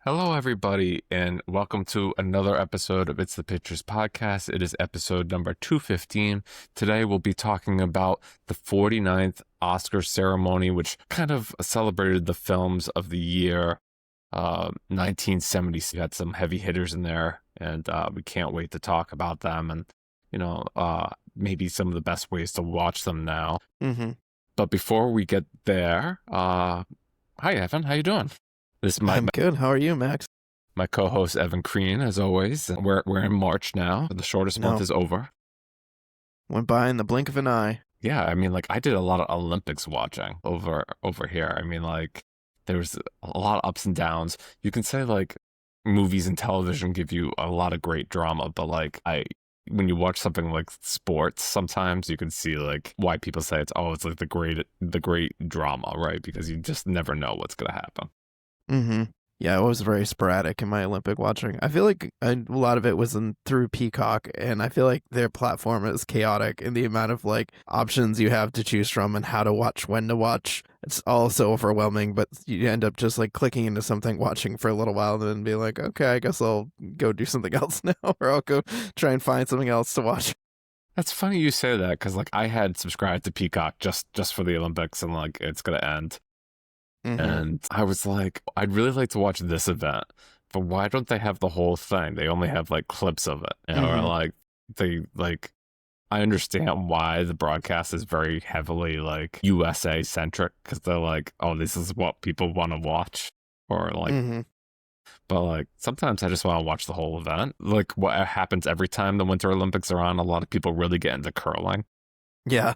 Hello, everybody, and welcome to another episode of It's the Pictures podcast. It is episode number 215. Today, we'll be talking about the 49th Oscar ceremony, which kind of celebrated the films of the year 1970s. We had some heavy hitters in there, and we can't wait to talk about them and, maybe some of the best ways to watch them now. Mm-hmm. But before we get there, hi, Evan. How you doing? This is I'm good. How are you, Max? my co-host Evan Crean, as always. We're in March now. The shortest month is over. Went by in the blink of an eye. Yeah, I mean, like I did a lot of Olympics watching over here. I mean, like there was a lot of ups and downs. You can say like movies and television give you a lot of great drama, but like when you watch something like sports, sometimes you can see like why people say it's like the great drama, right? Because you just never know what's gonna happen. Mm-hmm. Yeah, it was very sporadic in my Olympic watching. I feel like a lot of it was through Peacock, and I feel like their platform is chaotic in the amount of like options you have to choose from and how to watch, when to watch. It's all so overwhelming, but you end up just like clicking into something, watching for a little while, and then be like, okay, I guess I'll go do something else now, or I'll go try and find something else to watch. That's funny you say that because like I had subscribed to Peacock just for the Olympics and like it's gonna end. Mm-hmm. And I was like, I'd really like to watch this event, but why don't they have the whole thing? They only have like clips of it. Or Mm-hmm. like I understand why the broadcast is very heavily like USA centric because they're like, oh, this is what people want to watch. Or like, Mm-hmm. but like sometimes I just want to watch the whole event. Like what happens every time the Winter Olympics are on, a lot of people really get into curling. Yeah.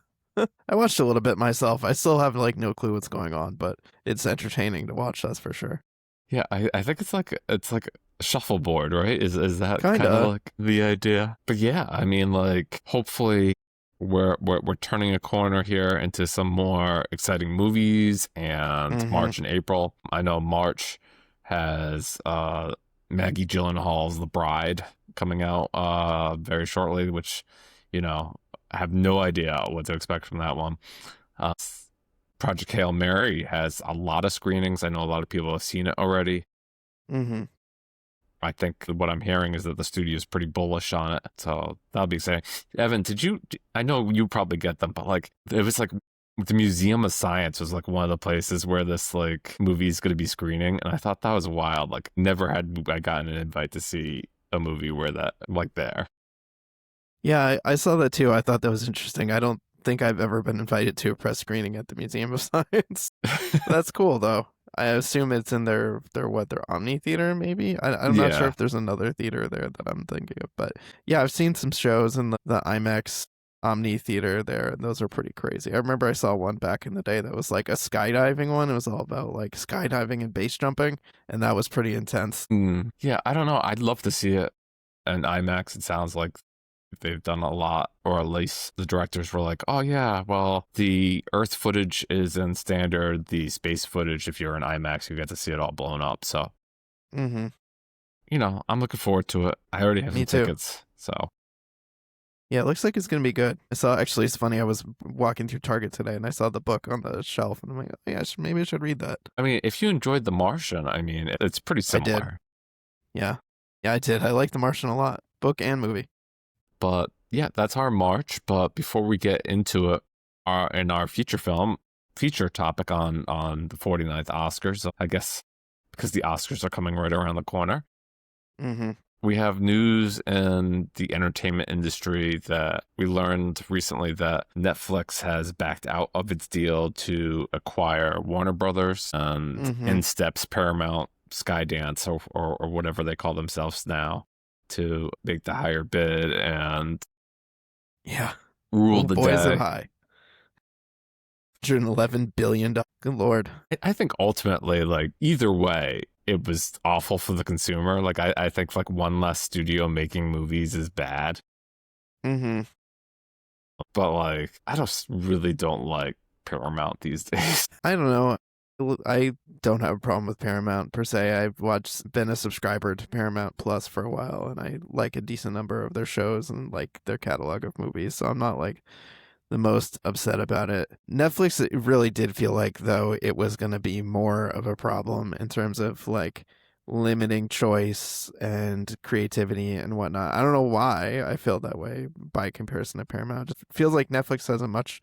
I watched a little bit myself. I still have like no clue what's going on, but it's entertaining to watch, that's for sure. Yeah, I think it's like shuffleboard, right? Is that kind Kinda. of like the idea? But yeah, I mean, like hopefully we're turning a corner here into some more exciting movies and Mm-hmm. March and April. I know March has Maggie Gyllenhaal's The Bride coming out very shortly, which I have no idea what to expect from that one. Uh, Project Hail Mary has a lot of screenings. I know a lot of people have seen it already. Mm-hmm. I think what I'm hearing is that the studio is pretty bullish on it. So that'll be exciting. Evan, I know you probably get them, but like, it was like the Museum of Science was like one of the places where this like movie is going to be screening. And I thought that was wild. Like, never had I gotten an invite to see a movie where that, like, there. Yeah, I saw that too. I thought that was interesting. I don't think I've ever been invited to a press screening at the Museum of Science. That's cool though. I assume it's in their Omni theater, maybe. I'm not sure Yeah. if there's another theater there that I'm thinking of, but yeah, I've seen some shows in the IMAX Omni theater there, and those are pretty crazy. I remember I saw one back in the day that was like a skydiving one. It was all about like skydiving and base jumping, and that was pretty intense. Yeah, I don't know. I'd love to see it in IMAX. It sounds like they've done a lot, or at least the directors were like, oh yeah, well, the Earth footage is in standard, the space footage, if you're in IMAX, you get to see it all blown up. So, Mm-hmm. I'm looking forward to it. I already have Me some too. tickets, so. Yeah, it looks like it's gonna be good. Actually, it's funny. I was walking through Target today and I saw the book on the shelf, and I'm like, oh, yeah, maybe I should read that. I mean, if you enjoyed The Martian, I mean, it's pretty I did. similar. Yeah, I did. I like The Martian a lot, book and movie. But yeah, that's our March. But before we get into it, in our feature topic on the 49th Oscars, I guess because the Oscars are coming right around the corner. Mm-hmm. We have news in the entertainment industry that we learned recently that Netflix has backed out of its deal to acquire Warner Brothers, and in steps Paramount, Skydance, or whatever they call themselves now, to make the higher bid and rule the boy, is it day. high. $111 billion. Good Lord. I think ultimately, like, either way, it was awful for the consumer. Like, I think like one less studio making movies is bad. Mm-hmm. But like, I just really don't like Paramount these days. I don't know. I don't have a problem with Paramount per se. I've been a subscriber to Paramount Plus for a while, and I like a decent number of their shows and like their catalog of movies. So I'm not like the most upset about it. Netflix, it really did feel like though it was going to be more of a problem in terms of like limiting choice and creativity and whatnot. I don't know why I feel that way by comparison to Paramount. It feels like Netflix has a much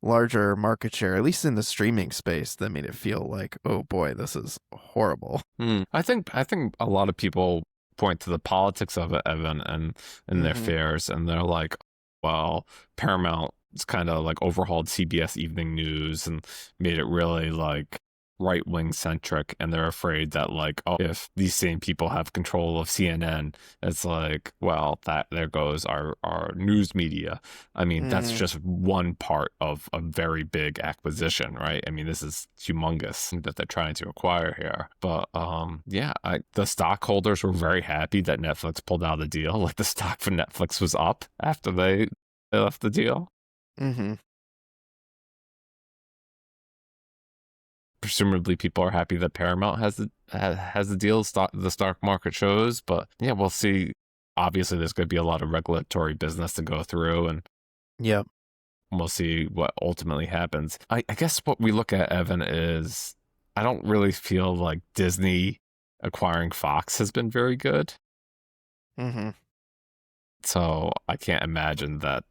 larger market share, at least in the streaming space, that made it feel like, oh boy, this is horrible. I think a lot of people point to the politics of it, Evan, and their Mm-hmm. fares, and they're like, well, Paramount it's kind of like overhauled CBS Evening News and made it really like right wing centric, and they're afraid that like, oh, if these same people have control of CNN, it's like, well, that there goes our news media. I mean, that's Mm-hmm. just one part of a very big acquisition, right? I mean, this is humongous that they're trying to acquire here. But yeah, the stockholders were very happy that Netflix pulled out of the deal. Like the stock for Netflix was up after they left the deal. Mm-hmm. Presumably people are happy that Paramount has the deal. The stock market shows, but yeah, we'll see. Obviously, there's going to be a lot of regulatory business to go through, and Yep. we'll see what ultimately happens. I guess what we look at, Evan, is I don't really feel like Disney acquiring Fox has been very good. Mm-hmm. So I can't imagine that,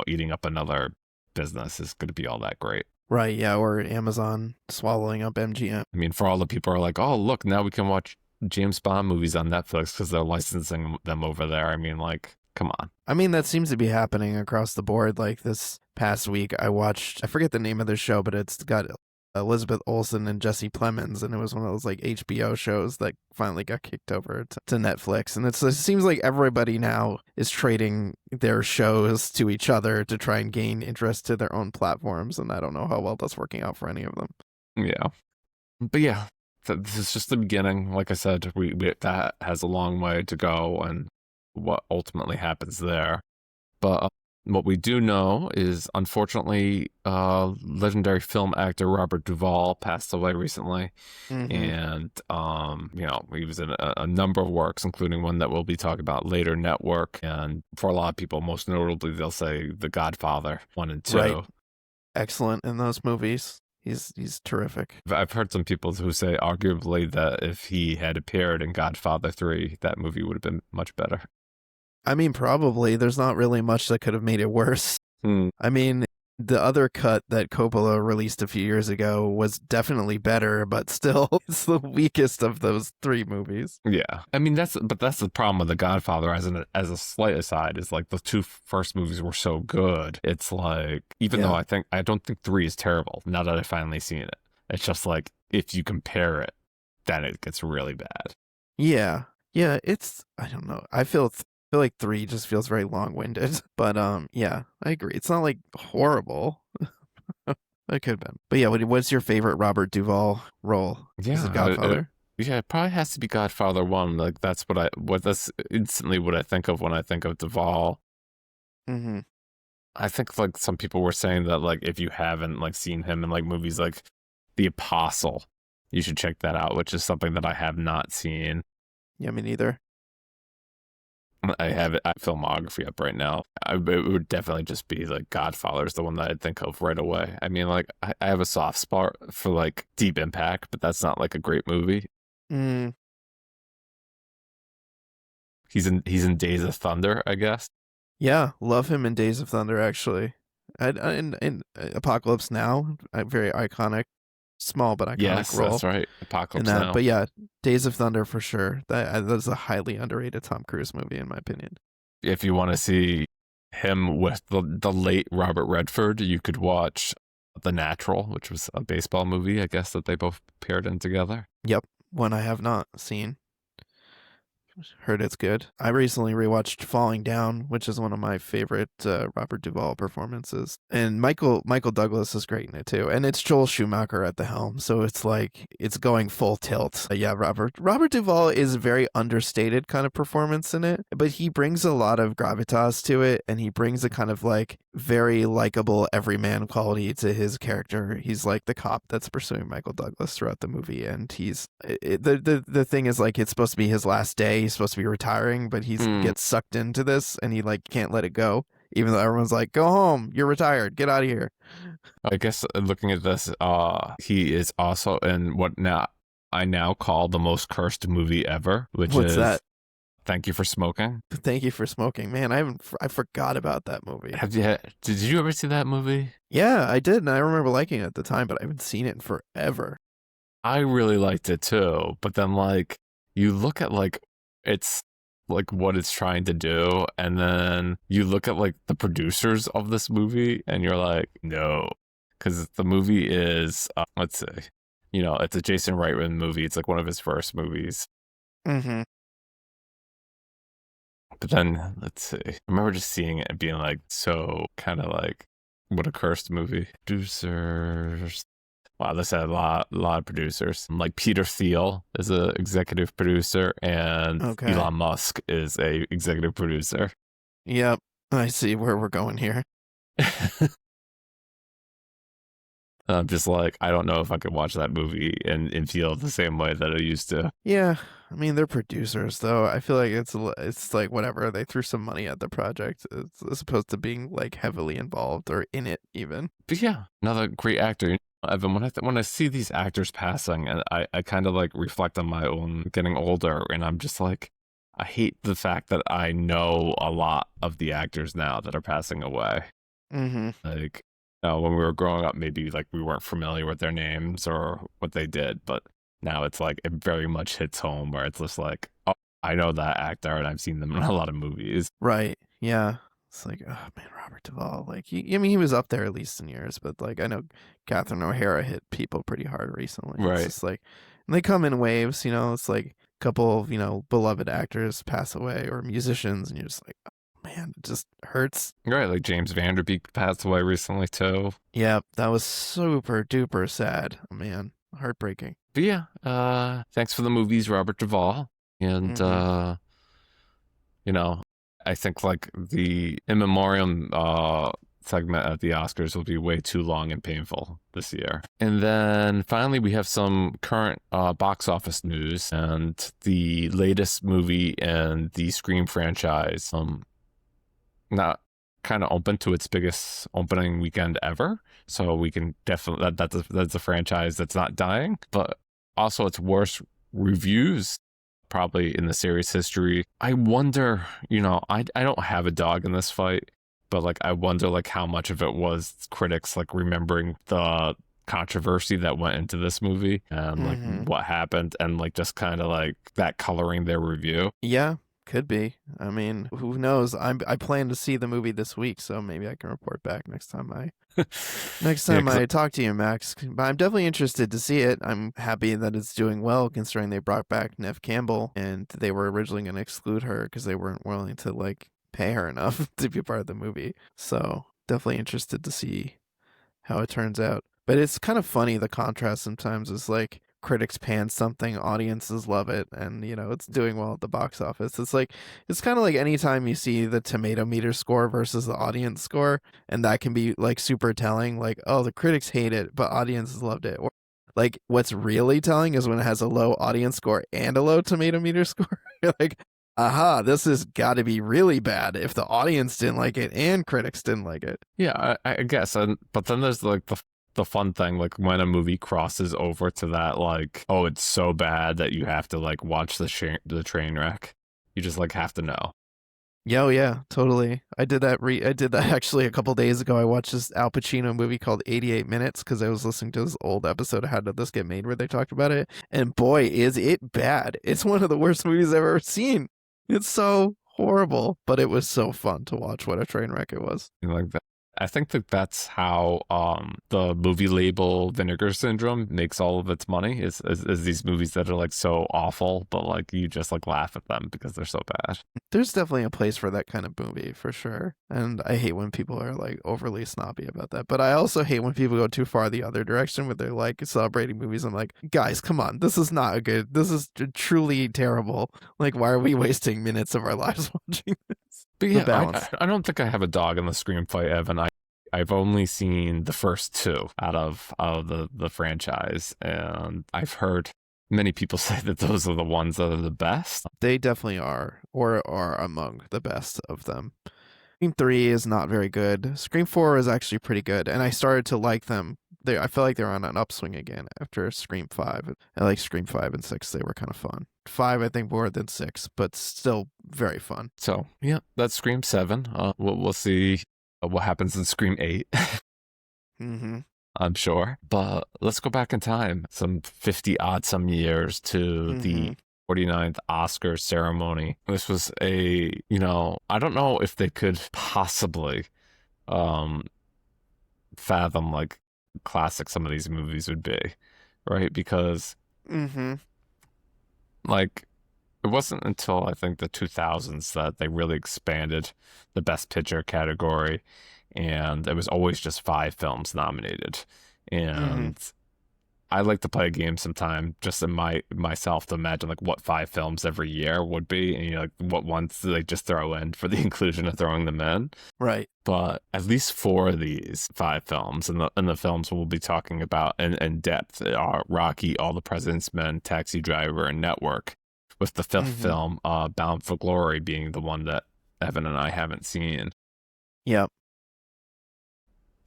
eating up another business is going to be all that great. Right, yeah, or Amazon swallowing up MGM. I mean, for all the people who are like, oh, look, now we can watch James Bond movies on Netflix because they're licensing them over there. I mean, like, come on. I mean, that seems to be happening across the board. Like this past week, I forget the name of the show, but it's got Elizabeth Olsen and Jesse Plemons, and it was one of those like HBO shows that finally got kicked over to Netflix. And it seems like everybody now is trading their shows to each other to try and gain interest to their own platforms, and I don't know how well that's working out for any of them. Yeah. But yeah, this is just the beginning. Like I said, we that has a long way to go and what ultimately happens there. But what we do know is, unfortunately, legendary film actor Robert Duvall passed away recently, Mm-hmm. and he was in a number of works, including one that we'll be talking about later, Network, and for a lot of people, most notably, they'll say The Godfather 1 and 2. Right. Excellent in those movies. He's terrific. I've heard some people who say, arguably, that if he had appeared in Godfather 3, that movie would have been much better. I mean, probably. There's not really much that could have made it worse. Hmm. I mean, the other cut that Coppola released a few years ago was definitely better, but still, it's the weakest of those three movies. Yeah, I mean that's the problem with The Godfather. As a slight aside, is like the two first movies were so good. It's like even though Yeah. I don't think 3 is terrible. Now that I've finally seen it, it's just like if you compare it, then it gets really bad. Yeah. Yeah, I don't know. I feel like 3 just feels very long-winded. But yeah, I agree. It's not like horrible. It could have been. But yeah, what's your favorite Robert Duvall role? Is it Yeah, Godfather? yeah, it probably has to be Godfather 1. Like that's instantly what I think of when I think of Duvall. Mm-hmm. I think like some people were saying that like if you haven't like seen him in like movies like The Apostle, you should check that out, which is something that I have not seen. Yeah, me neither. I have it filmography up right now. It would definitely just be like Godfather is the one that I'd think of right away. I mean, like I have a soft spot for like Deep Impact, but that's not like a great movie. Mm, He's in Days of Thunder, I guess. yeah, love him in Days of Thunder, actually. In Apocalypse Now, a very iconic, small but iconic Yes, role that's right. in Apocalypse that. Now. But yeah, Days of Thunder for sure. That's a highly underrated Tom Cruise movie, in my opinion. If you want to see him with the late Robert Redford, you could watch The Natural, which was a baseball movie, I guess, that they both paired in together. Yep, one I have not seen. Heard it's good. I recently rewatched Falling Down, which is one of my favorite Robert Duvall performances, and Michael Douglas is great in it too. And it's Joel Schumacher at the helm, so it's like it's going full tilt. Yeah, Robert Duvall is a very understated kind of performance in it, but he brings a lot of gravitas to it, and he brings a kind of like very likable everyman quality to his character. He's like the cop that's pursuing Michael Douglas throughout the movie, and the thing is like it's supposed to be his last day. He's supposed to be retiring, but he gets sucked into this, and he like can't let it go. Even though everyone's like, "Go home, you're retired, get out of here." I guess looking at this, he is also in what now I now call the most cursed movie ever, which What's is that? Thank You for Smoking. Thank You for Smoking. Man, I forgot about that movie. Did you ever see that movie? Yeah, I did, and I remember liking it at the time, but I haven't seen it in forever. I really liked it too, but then like you look at like it's like what it's trying to do, and then you look at like the producers of this movie, and you're like, no, because the movie is let's say, it's a Jason Reitman movie. It's like one of his first movies. Mm-hmm. But then let's see, I remember just seeing it and being like, so kind of like, what a cursed movie. Producers. Wow, this had a lot of producers. Like Peter Thiel is a executive producer, and Okay. Elon Musk is a executive producer. Yep. I see where we're going here. I'm just like, I don't know if I could watch that movie and feel the same way that I used to. Yeah, I mean they're producers though. I feel like it's like whatever they threw some money at the project as opposed to being like heavily involved or in it even. But yeah, another great actor. Evan, when I see these actors passing, and I kind of like reflect on my own getting older, and I'm just like, I hate the fact that I know a lot of the actors now that are passing away. Mm-hmm. Like, when we were growing up, maybe like we weren't familiar with their names or what they did, but now it's like it very much hits home where it's just like, oh, I know that actor and I've seen them in a lot of movies. Right. Yeah. It's like, oh man, Robert Duvall. Like, I mean, he was up there at least in years, but like, I know Catherine O'Hara hit people pretty hard recently. It's Right. just like, and they come in waves. It's like a couple of beloved actors pass away or musicians, and you're just like, oh man, it just hurts. Right. Like James Vanderbeek passed away recently too. Yeah, that was super duper sad. Oh, man, heartbreaking. But yeah, thanks for the movies, Robert Duvall. And, Mm-hmm. you know, I think like the in memoriam segment at the Oscars will be way too long and painful this year. And then finally, we have some current box office news and the latest movie in the Scream franchise. Not kind of open to its biggest opening weekend ever, so we can definitely that's a franchise that's not dying, but also its worst reviews probably in the series history. I wonder, I don't have a dog in this fight, but like I wonder like how much of it was critics like remembering the controversy that went into this movie and like Mm-hmm. what happened and like just kind of like that coloring their review. Yeah, could be. I mean, who knows? I plan to see the movie this week, so maybe I can report back next time Yeah, I talk to you, Max. But I'm definitely interested to see it. I'm happy that it's doing well, considering they brought back Neve Campbell, and they were originally going to exclude her because they weren't willing to like pay her enough to be part of the movie. So definitely interested to see how it turns out. But it's kind of funny the contrast sometimes is like critics pan something, audiences love it, and it's doing well at the box office. It's kind of like anytime you see the tomato meter score versus the audience score, and that can be like super telling, like, oh, the critics hate it, but audiences loved it. Or like what's really telling is when it has a low audience score and a low tomato meter score. You're like, aha, this has got to be really bad if the audience didn't like it and critics didn't like it. Yeah, I guess. But then there's like the fun thing, like when a movie crosses over to that, like, oh, it's so bad that you have to like watch the train wreck. You just like have to know. Yeah, oh, yeah, totally. I did that. I did that actually a couple days ago. I watched this Al Pacino movie called 88 Minutes because I was listening to this old episode of How Did This Get Made where they talked about it. And boy, is it bad! It's one of the worst movies I've ever seen. It's so horrible, but it was so fun to watch. What a train wreck it was. Like that. I think that that's how the movie label Vinegar Syndrome makes all of its money is these movies that are like so awful, but like you just like laugh at them because they're so bad. There's definitely a place for that kind of movie for sure. And I hate when people are like overly snobby about that. But I also hate when people go too far the other direction where they're like celebrating movies. I'm like, guys, come on. This is not good. This is truly terrible. Like, why are we wasting minutes of our lives watching this? But The yeah, balance. I don't think I have a dog in the Scream fight, Evan. I've only seen the first two out of the franchise, and I've heard many people say that those are the ones that are the best. They definitely are, or are among the best of them. Scream 3 is not very good. Scream 4 is actually pretty good, and I started to like them I feel like they're on an upswing again after Scream 5. I like Scream 5 and 6. They were kind of fun. 5, I think, more than 6, but still very fun. So, yeah, that's Scream 7. We'll see what happens in Scream 8. Mm-hmm. I'm sure. But let's go back in time, some 50 odd some years to the 49th Oscars ceremony. This was I don't know if they could possibly fathom like classic some of these movies would be, right? Because like it wasn't until I think the 2000s that they really expanded the Best Picture category, and it was always just 5 films nominated. And I like to play a game sometime just in myself to imagine like what 5 films every year would be, and like what ones do they just throw in for the inclusion of throwing them in. Right. But at least 4 of these 5 films, and the films we'll be talking about in depth are Rocky, All the President's Men, Taxi Driver, and Network, with the 5th film, Bound for Glory, being the one that Evan and I haven't seen. Yep.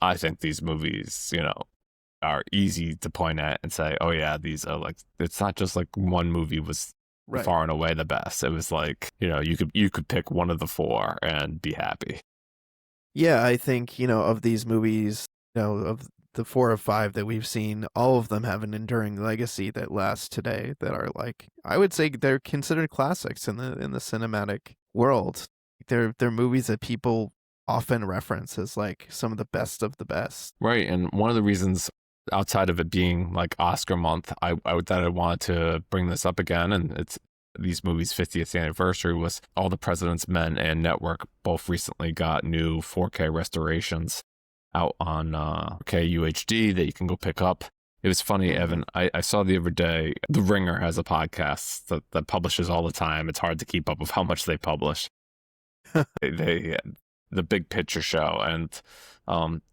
I think these movies, are easy to point at and say, oh yeah, these are like, it's not just like one movie was far and away the best. It was like, you could pick one of the 4 and be happy. Yeah, I think, of these movies, of the 4 or 5 that we've seen, all of them have an enduring legacy that lasts today, that are like, I would say they're considered classics in the cinematic world. They're movies that people often reference as like some of the best. Right, and one of the reasons outside of it being like Oscar month, I wanted to bring this up again, and it's these movies' 50th anniversary, was All the President's Men and Network both recently got new 4K restorations out on UHD that you can go pick up. It was funny, Evan. I saw the other day, The Ringer has a podcast that publishes all the time. It's hard to keep up with how much they publish. they the Big Picture Show, and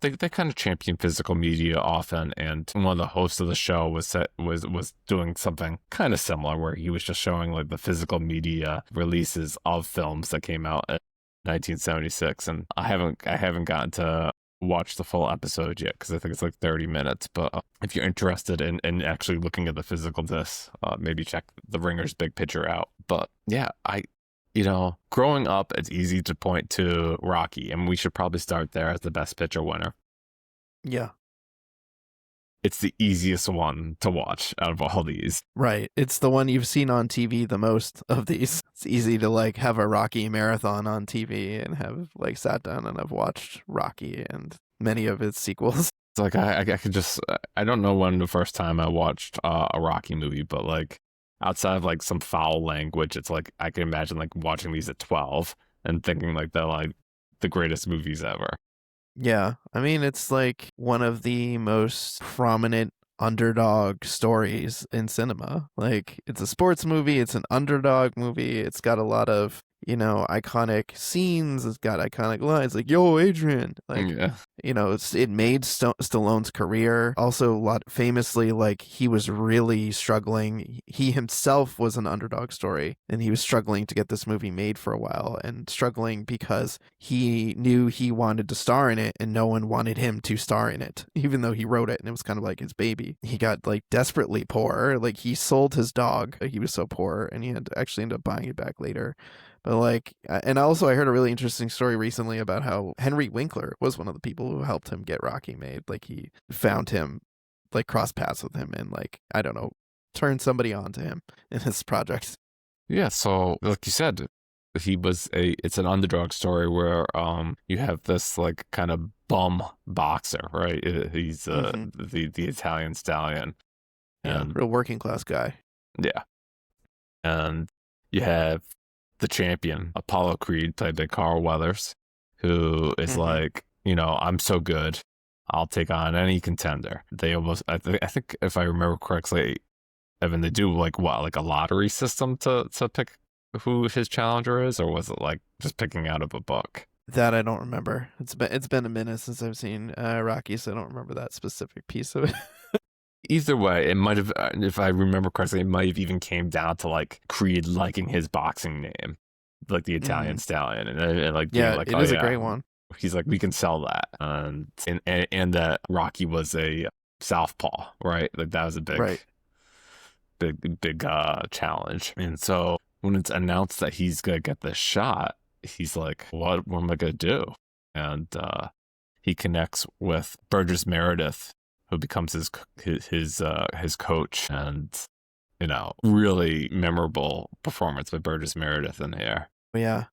they kind of champion physical media often, and one of the hosts of the show was doing something kind of similar, where he was just showing like the physical media releases of films that came out in 1976, and I haven't gotten to watch the full episode yet because I think it's like 30 minutes, but if you're interested in actually looking at the physical disc, maybe check The Ringer's Big Picture out. But yeah, growing up, it's easy to point to Rocky, and we should probably start there as the Best Picture winner. Yeah. It's the easiest one to watch out of all these. Right. It's the one you've seen on TV the most of these. It's easy to like have a Rocky marathon on TV and have like sat down and have watched Rocky and many of its sequels. It's like I could just, I don't know when the first time I watched a Rocky movie, but like outside of like some foul language, it's like I can imagine like watching these at 12 and thinking like they're like the greatest movies ever. Yeah, I mean, it's like one of the most prominent underdog stories in cinema. Like, it's a sports movie, it's an underdog movie, it's got a lot of, iconic scenes, it's got iconic lines like, yo, Adrian. Like, yeah. It made Stallone's career. Also, famously, like, he was really struggling. He himself was an underdog story, and he was struggling to get this movie made for a while, and struggling because he knew he wanted to star in it, and no one wanted him to star in it, even though he wrote it, and it was kind of like his baby. He got, like, desperately poor. Like, he sold his dog. He was so poor, and he had to actually end up buying it back later. But like, and also I heard a really interesting story recently about how Henry Winkler was one of the people who helped him get Rocky made. Like, he found him, like, cross paths with him, and like, I don't know, turned somebody on to him in his project. Yeah. So like you said, it's an underdog story where you have this like kind of bum boxer, right? He's the Italian stallion. And real working class guy. Yeah. And you have the champion, Apollo Creed, played by Carl Weathers, who is like, I'm so good, I'll take on any contender. They almost, I think if I remember correctly, Evan, they do like a lottery system to pick who his challenger is, or was it like just picking out of a book? That I don't remember. It's been a minute since I've seen Rocky, so I don't remember that specific piece of it. Either way, it might have, if I remember correctly, it might have even came down to like Creed liking his boxing name, like the Italian stallion, and like being like, it is a great one. He's like, we can sell that, and that Rocky was a southpaw, right? Like that was a Right. big challenge. And so when it's announced that he's gonna get this shot, he's like, what am I gonna do? And he connects with Burgess Meredith, who becomes his coach, and really memorable performance by Burgess Meredith in here. Yeah.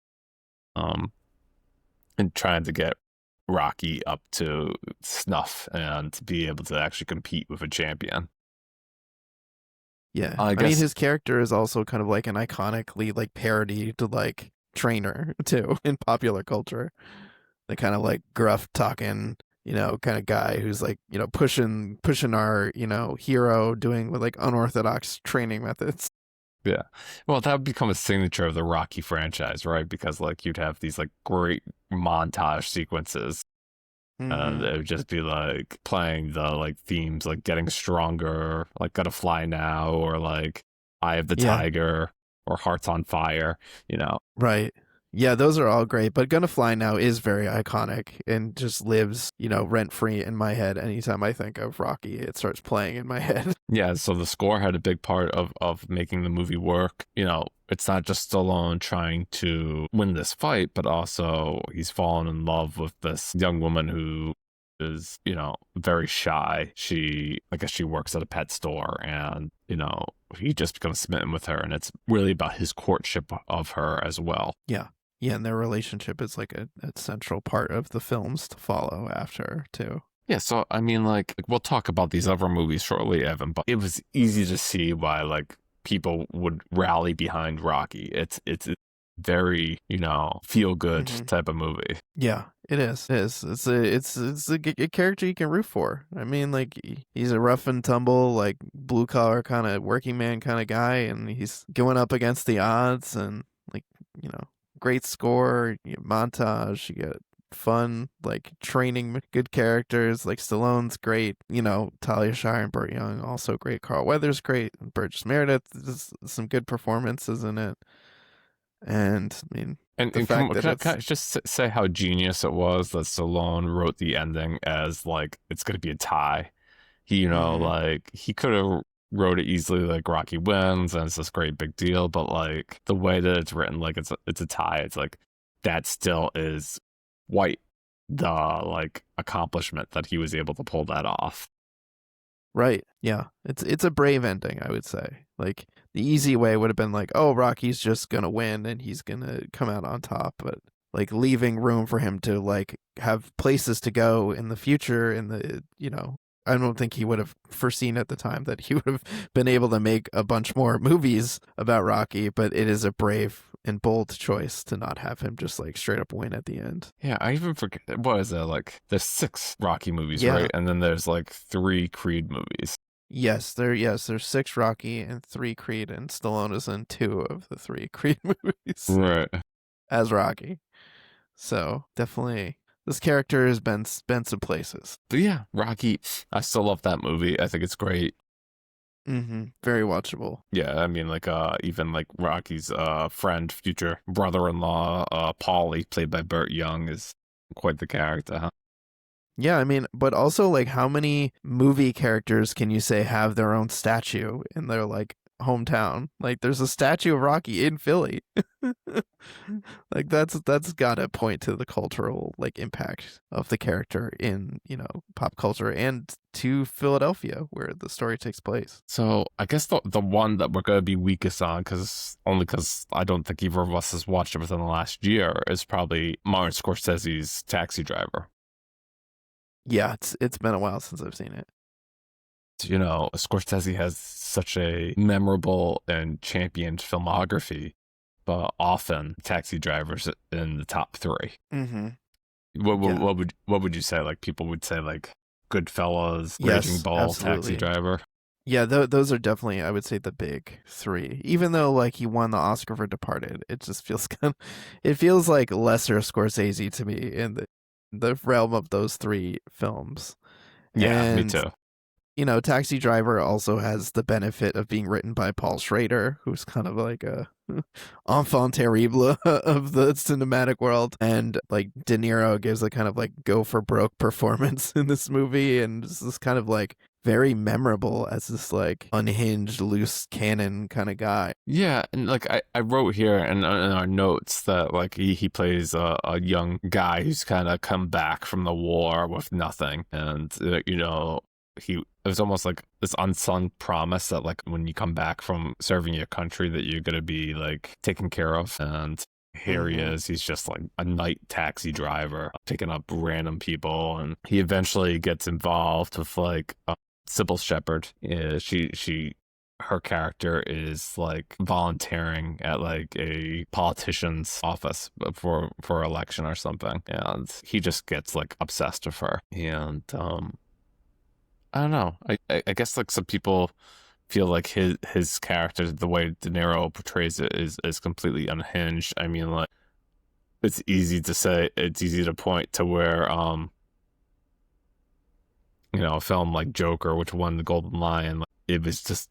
Um, and trying to get Rocky up to snuff and be able to actually compete with a champion. Yeah. I I mean, guess, his character is also kind of like an iconically like parody to like Trainer too in popular culture. The kind of like gruff talking, kind of guy who's like, pushing our, hero doing with like unorthodox training methods. yeah. Well, that would become a signature of the Rocky franchise, right? Because like you'd have these like great montage sequences, and Mm-hmm. it would just be like playing the like themes, like getting stronger, like Gotta Fly Now, or like Eye of the Yeah. Tiger, or Hearts on Fire, you know. Right. Yeah, those are all great, but Gonna Fly Now is very iconic and just lives, rent free in my head. Anytime I think of Rocky, it starts playing in my head. Yeah, so the score had a big part of making the movie work. It's not just Stallone trying to win this fight, but also he's fallen in love with this young woman who is, very shy. I guess she works at a pet store, and, he just becomes smitten with her, and it's really about his courtship of her as well. Yeah. Yeah, and their relationship is like a central part of the films to follow after, too. Yeah, so I mean, like we'll talk about these other movies shortly, Evan, but it was easy to see why like people would rally behind Rocky. It's a very, feel good Mm-hmm. type of movie. Yeah, it is. It is. It's a character you can root for. I mean, like he's a rough and tumble, like blue collar kind of working man kind of guy, and he's going up against the odds, and like you know, great score, montage, you get fun like training, good characters. Like Stallone's great, Talia Shire and Burt Young also great. Carl Weathers great, and Burgess Meredith, some good performances in it, and I mean And the and come fact on, that can I it's just say how genius it was that Stallone wrote the ending as like it's going to be a tie. He, mm-hmm. like he could have wrote it easily like Rocky wins and it's this great big deal, but like the way that it's written, like it's a tie. It's like that still is white the like accomplishment that he was able to pull that off. Right. Yeah. It's a brave ending, I would say. Like the easy way would have been like, oh, Rocky's just gonna win and he's gonna come out on top, but like leaving room for him to like have places to go in the future in the I don't think he would have foreseen at the time that he would have been able to make a bunch more movies about Rocky, but it is a brave and bold choice to not have him just like straight up win at the end. Yeah, I even forget what is there like there's 6 Rocky movies, Yeah. right? And then there's like 3 Creed movies. There's 6 Rocky and 3 Creed, and Stallone is in 2 of the 3 Creed movies Right. as Rocky. So definitely, this character has been some places. But yeah, Rocky, I still love that movie. I think it's great. Mm-hmm. Very watchable. Yeah, I mean, like, even like Rocky's friend, future brother-in-law, Paulie, played by Burt Young, is quite the character, huh? Yeah, I mean, but also like, how many movie characters can you say have their own statue in their like hometown? Like, there's a statue of Rocky in Philly. Like that's gotta point to the cultural like impact of the character in pop culture and to Philadelphia where the story takes place. So I guess the one that we're gonna be weakest on, because I don't think either of us has watched it within the last year, is probably Martin Scorsese's Taxi Driver. Yeah, it's been a while since I've seen it. Scorsese has such a memorable and championed filmography, but often Taxi Driver's in the top 3. Mm-hmm. What, what, Yeah. what would you say? Like people would say like Goodfellas, Yes, Raging Bull, absolutely. Taxi Driver. Yeah, those are definitely, I would say, the big 3. Even though like he won the Oscar for Departed, it just feels it feels like lesser Scorsese to me in the realm of those 3 films. Yeah, me And too. Taxi Driver also has the benefit of being written by Paul Schrader, who's kind of like a enfant terrible of the cinematic world. And like De Niro gives a kind of like go for broke performance in this movie. And this is kind of like very memorable as this like unhinged, loose cannon kind of guy. Yeah, and like I wrote here in our notes that like he plays a young guy who's kind of come back from the war with nothing, and it was almost like this unsung promise that like when you come back from serving your country that you're gonna be like taken care of. And here he is. He's just like a night taxi driver picking up random people, and he eventually gets involved with like Sybil Shepherd. Yeah, her character is like volunteering at like a politician's office for election or something, and he just gets like obsessed with her. And I don't know. I guess like some people feel like his character, the way De Niro portrays it, is completely unhinged. I mean, like it's easy to point to where a film like Joker, which won the Golden Lion, like, it was just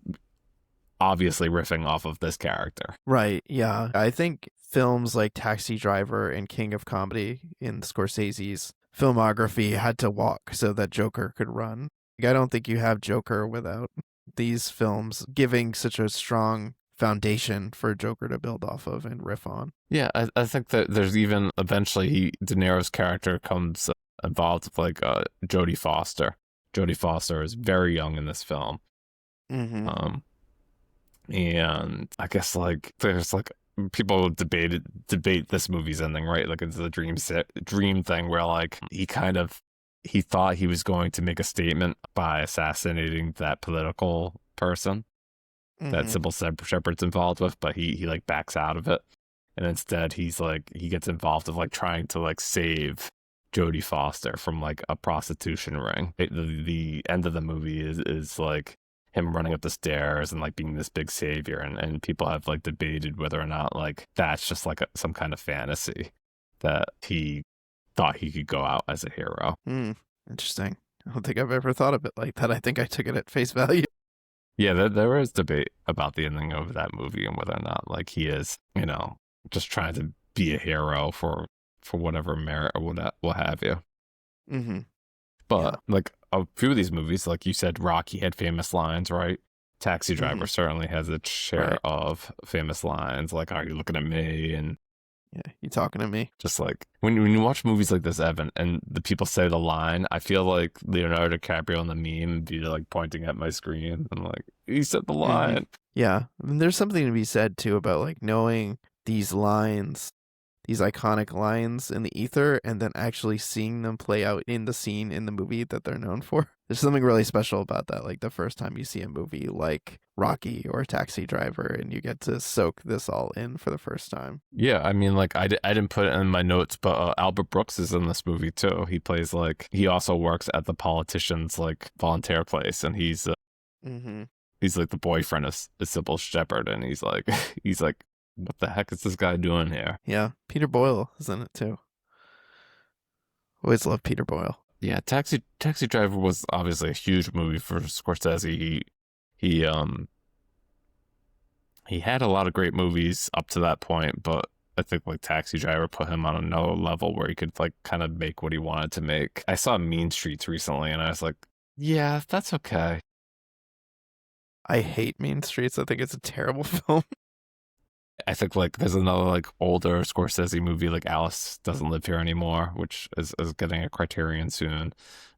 obviously riffing off of this character. Right, yeah. I think films like Taxi Driver and King of Comedy in Scorsese's filmography had to walk so that Joker could run. I don't think you have Joker without these films giving such a strong foundation for Joker to build off of and riff on. Yeah, I think that there's even eventually De Niro's character comes involved with like Jodie Foster. Jodie Foster is very young in this film. Mm-hmm. And I guess like there's like people debate this movie's ending, right? Like it's the dream thing where like he thought he was going to make a statement by assassinating that political person that Sybil Shepherd's involved with, but he like backs out of it, and instead he gets involved with like trying to like save Jodie Foster from like a prostitution ring. The end of the movie is like him running up the stairs and like being this big savior, and people have like debated whether or not like that's just like some kind of fantasy that he thought he could go out as a hero. Interesting. I don't think I've ever thought of it like that. I think I took it at face value. Yeah, there is debate about the ending of that movie and whether or not like he is, just trying to be a hero for whatever merit or what have you. Mm-hmm. But like a few of these movies, like you said, Rocky had famous lines, right? Taxi Driver certainly has its share of famous lines, like "Are you looking at me?" and "Yeah, you talking to me?" Just like when you watch movies like this, Evan, and the people say the line, I feel like Leonardo DiCaprio in the meme would be like pointing at my screen and like, he said the line. Yeah, I mean, there's something to be said too about like knowing these lines, these iconic lines in the ether, and then actually seeing them play out in the scene in the movie that they're known for. There's something really special about that. Like the first time you see a movie like Rocky or Taxi Driver, and you get to soak this all in for the first time. Yeah, I mean, like I didn't put it in my notes, but Albert Brooks is in this movie too. He plays like he also works at the politician's like volunteer place, and he's like the boyfriend of Sybil Shepherd, and he's like what the heck is this guy doing here? Yeah, Peter Boyle is in it too. Always love Peter Boyle. Yeah, Taxi Driver was obviously a huge movie for Scorsese. He had a lot of great movies up to that point, but I think like Taxi Driver put him on another level where he could like kind of make what he wanted to make. I saw Mean Streets recently, and I was like, yeah, that's okay. I hate Mean Streets. I think it's a terrible film. I think like there's another like older Scorsese movie like Alice Doesn't Live Here Anymore, which is getting a Criterion soon,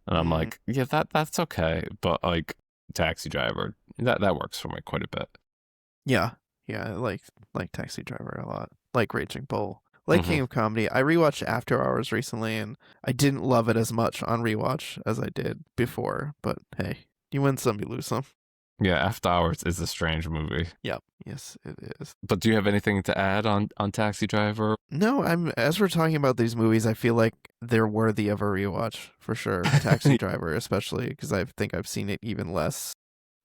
and I'm like, yeah, that's okay, but like Taxi Driver, that works for me quite a bit. Yeah, I like Taxi Driver a lot. Like Raging Bull, like King of Comedy. I rewatched After Hours recently, and I didn't love it as much on rewatch as I did before. But hey, you win some, you lose some. Yeah, After Hours is a strange movie. Yep. Yes, it is. But do you have anything to add on Taxi Driver? No, as we're talking about these movies, I feel like they're worthy of a rewatch for sure. Taxi Driver, especially because I think I've seen it even less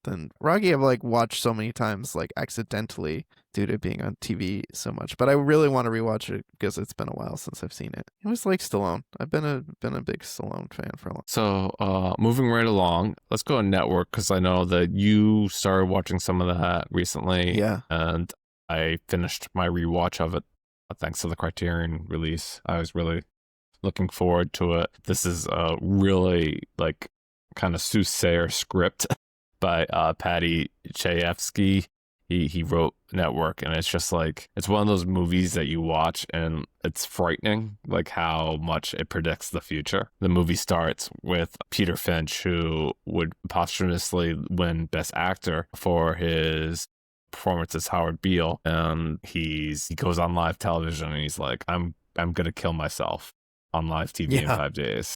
than Rocky. I've like watched so many times, like accidentally due to being on TV so much. But I really want to rewatch it because it's been a while since I've seen it. It was like Stallone. I've been a big Stallone fan for a long time. So moving right along, let's go on Network because I know that you started watching some of that recently. Yeah. And I finished my rewatch of it thanks to the Criterion release. I was really looking forward to it. This is a really like kind of soothsayer script by Patty Chayefsky. He wrote Network, and it's just like it's one of those movies that you watch and it's frightening, like how much it predicts the future. The movie starts with Peter Finch, who would posthumously win Best Actor for his performance as Howard Beale, and he goes on live television and he's like, I'm gonna kill myself on live TV in Yeah. 5 days.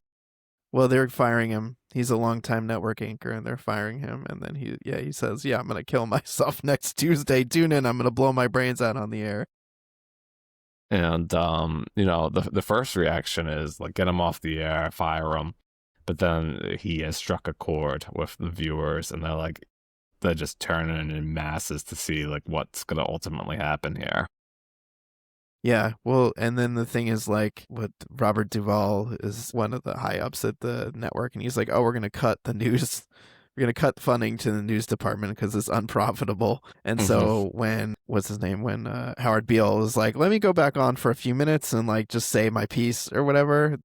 Well, they're firing him. He's a longtime network anchor, and they're firing him. And then he says, "Yeah, I'm gonna kill myself next Tuesday. Tune in. I'm gonna blow my brains out on the air." And the first reaction is like, get him off the air, fire him. But then he has struck a chord with the viewers, and they're just turning in masses to see like what's gonna ultimately happen here. Yeah, well, and then the thing is, like, what Robert Duvall is one of the high ups at the network, and he's like, "Oh, we're gonna cut the news, we're gonna cut funding to the news department because it's unprofitable." And so when Howard Beale was like, "Let me go back on for a few minutes and like just say my piece or whatever,"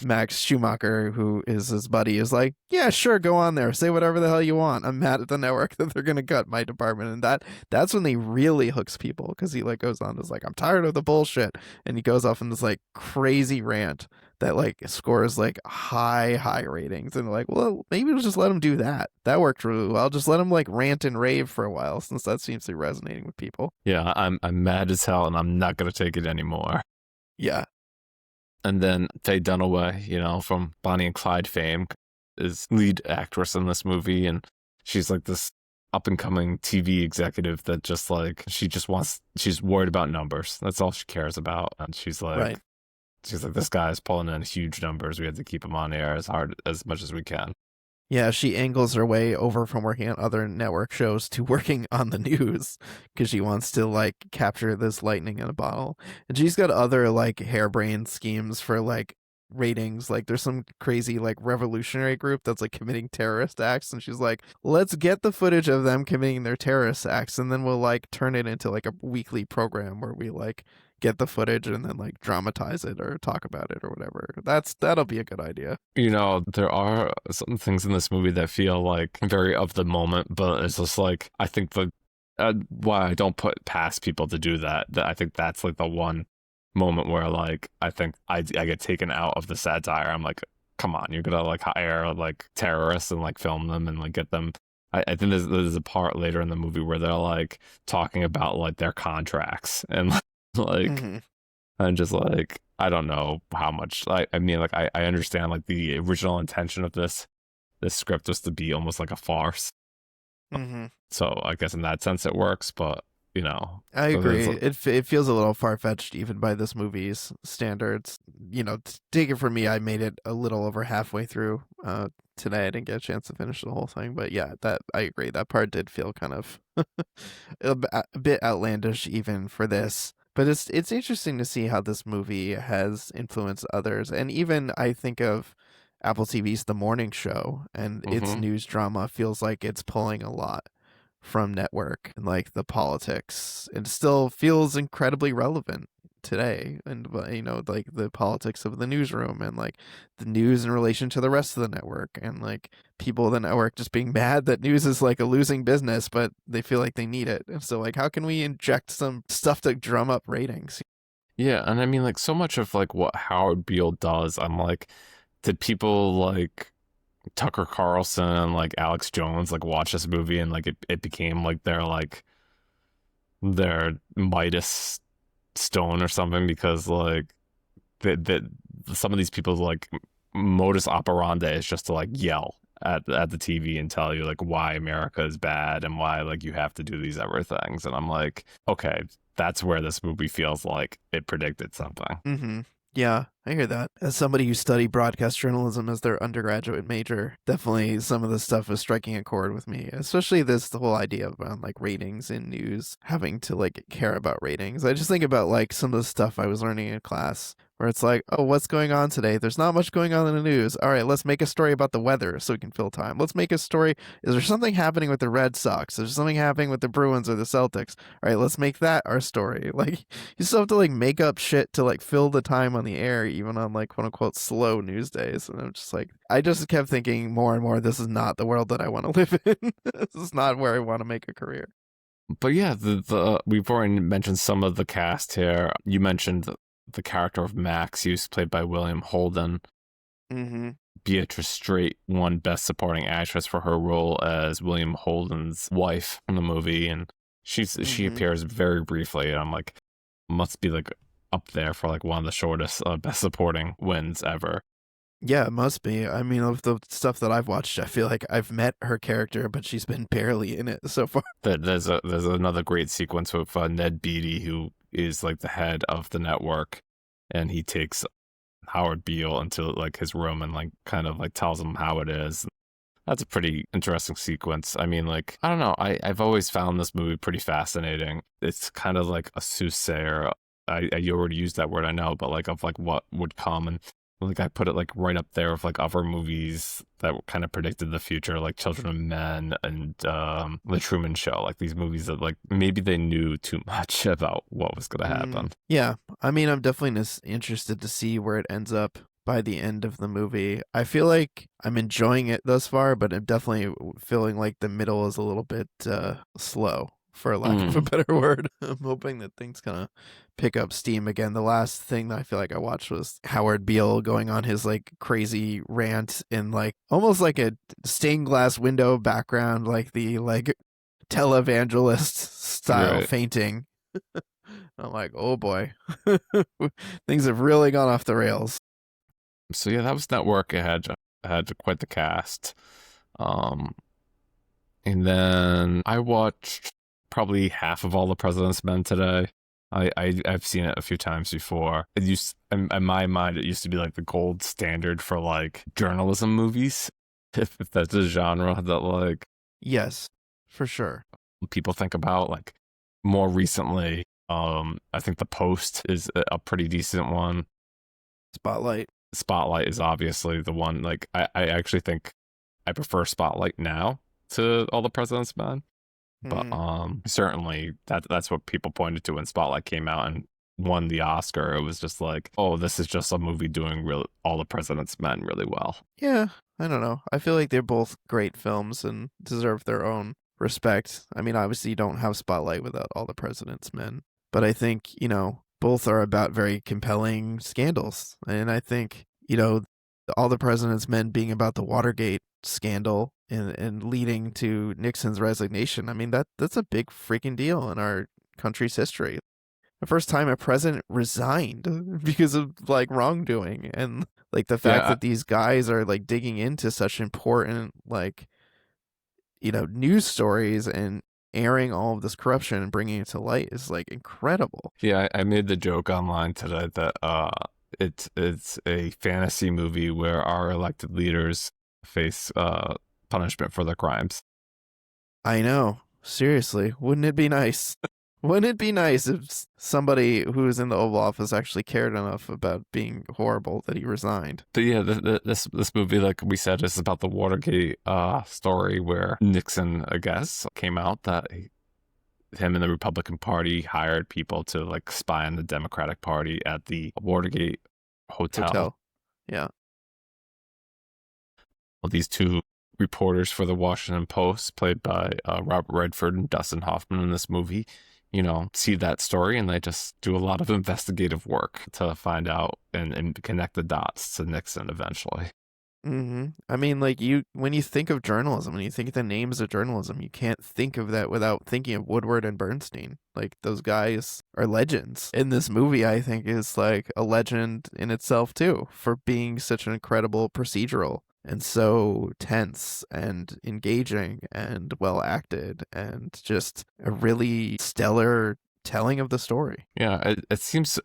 Max Schumacher, who is his buddy, is like, "Yeah, sure, go on there, say whatever the hell you want. I'm mad at the network that they're gonna cut my department." And that's when he really hooks people, because he like goes on, is like, "I'm tired of the bullshit," and he goes off in this like crazy rant that like scores like high ratings. And like, well, maybe we'll just let him do that. That worked really well. Just let him like rant and rave for a while, since that seems to be resonating with people. Yeah, I'm mad as hell, and I'm not gonna take it anymore. Yeah. And then Faye Dunaway, from Bonnie and Clyde fame, is lead actress in this movie, and she's like this up and coming TV executive that just like she's worried about numbers. That's all she cares about. And she's like, Right. this guy's pulling in huge numbers. We have to keep him on air as much as we can. Yeah, she angles her way over from working on other network shows to working on the news, because she wants to like capture this lightning in a bottle. And she's got other like harebrained schemes for like ratings. Like there's some crazy like revolutionary group that's like committing terrorist acts, and she's like, "Let's get the footage of them committing their terrorist acts, and then we'll like turn it into like a weekly program where we like get the footage and then like dramatize it or talk about it or whatever." That'll be a good idea. There are some things in this movie that feel like very of the moment, but it's just like, I think why I don't put past people to do that I think that's like the one moment where like I think I get taken out of the satire. I'm like, come on, you're gonna like hire like terrorists and like film them and like get them. I think there's a part later in the movie where they're like talking about like their contracts and like I'm just like, I don't know how much. I mean, like I understand like the original intention of this script was to be almost like a farce. So I guess in that sense it works, but I agree. It feels a little far fetched even by this movie's standards. Take it from me, I made it a little over halfway through today. I didn't get a chance to finish the whole thing, but yeah, that I agree. That part did feel kind of a bit outlandish even for this. But it's interesting to see how this movie has influenced others, and even I think of Apple TV's The Morning Show, and its news drama feels like it's pulling a lot from Network and like the politics. It still feels incredibly relevant today, and like the politics of the newsroom and like the news in relation to the rest of the network, and like people at the network just being mad that news is like a losing business, but they feel like they need it. And so like, how can we inject some stuff to drum up ratings? Yeah, and I mean like so much of like what Howard Beale does, I'm like, did people like Tucker Carlson and like Alex Jones like watch this movie and like it became like their Midas stone or something, because like that some of these people's like modus operandi is just to like yell at the TV and tell you like why America is bad and why like you have to do these other things. And I'm like, okay, that's where this movie feels like it predicted something. Yeah, I hear that. As somebody who studied broadcast journalism as their undergraduate major, definitely some of this stuff is striking a chord with me, especially the whole idea about like ratings in news, having to like care about ratings. I just think about like some of the stuff I was learning in class where it's like, oh, what's going on today? There's not much going on in the news. All right, let's make a story about the weather so we can fill time. Let's make a story. Is there something happening with the Red Sox? Is there something happening with the Bruins or the Celtics? All right, let's make that our story. Like, you still have to like make up shit to like fill the time on the air, even on like quote unquote slow news days. And I'm just like, I just kept thinking more and more, this is not the world that I want to live in. This is not where I want to make a career. But yeah, the we've already mentioned some of the cast here. You mentioned the character of Max, who's played by William Holden. Mm-hmm. Beatrice Straight won Best Supporting Actress for her role as William Holden's wife in the movie, and she appears very briefly, and I'm like, must be like up there for like one of the shortest Best Supporting wins ever. Yeah, it must be. I mean, of the stuff that I've watched, I feel like I've met her character, but she's been barely in it so far. There's another great sequence with Ned Beatty, who is like the head of the network, and he takes Howard Beale into like his room and like kind of like tells him how it is. That's a pretty interesting sequence. I mean, like, I don't know. I've always found this movie pretty fascinating. It's kind of like a soothsayer. I already used that word, I know, but like of like what would come, and like I put it like right up there with like other movies that kind of predicted the future, like Children of Men and The Truman Show. Like these movies that like maybe they knew too much about what was going to happen. Yeah, I mean, I'm definitely interested to see where it ends up by the end of the movie. I feel like I'm enjoying it thus far, but I'm definitely feeling like the middle is a little bit slow, for lack of a better word. I'm hoping that things kind of pick up steam again. The last thing that I feel like I watched was Howard Beale going on his like crazy rant in like almost like a stained glass window background, like the like televangelist style fainting. I'm like, oh boy, things have really gone off the rails. So yeah, that was Network. It had quite the cast. And then I watched probably half of All the President's Men today. I've seen it a few times before. It used, in my mind, it used to be like the gold standard for like journalism movies, if that's a genre that like yes, for sure, people think about. Like more recently, I think The Post is a pretty decent one. Spotlight is obviously the one. Like I actually think I prefer Spotlight now to All the President's Men. But certainly that's what people pointed to when Spotlight came out and won the Oscar. It was just like, oh, this is just a movie doing All the President's Men really well. Yeah, I don't know. I feel like they're both great films and deserve their own respect. I mean, obviously you don't have Spotlight without All the President's Men, but I think, both are about very compelling scandals. And I think, All the President's Men being about the Watergate scandal and leading to Nixon's resignation. I mean, that's a big freaking deal in our country's history. The first time a president resigned because of like wrongdoing, and like the fact that these guys are like digging into such important like news stories and airing all of this corruption and bringing it to light is like incredible. Yeah, I made the joke online today that it's a fantasy movie where our elected leaders face punishment for their crimes. I know. Seriously, wouldn't it be nice? Wouldn't it be nice if somebody who was in the Oval Office actually cared enough about being horrible that he resigned? But yeah, this movie, like we said, is about the Watergate story where Nixon, I guess, came out that him and the Republican Party hired people to like spy on the Democratic Party at the Watergate hotel. Yeah. Well, these two reporters for the Washington Post, played by Robert Redford and Dustin Hoffman in this movie, see that story, and they just do a lot of investigative work to find out and connect the dots to Nixon eventually. I mean, like when you think of journalism, when you think of the names of journalism, you can't think of that without thinking of Woodward and Bernstein. Like those guys are legends. And this movie, I think, is like a legend in itself too, for being such an incredible procedural and so tense and engaging and well acted and just a really stellar telling of the story. Yeah, it seems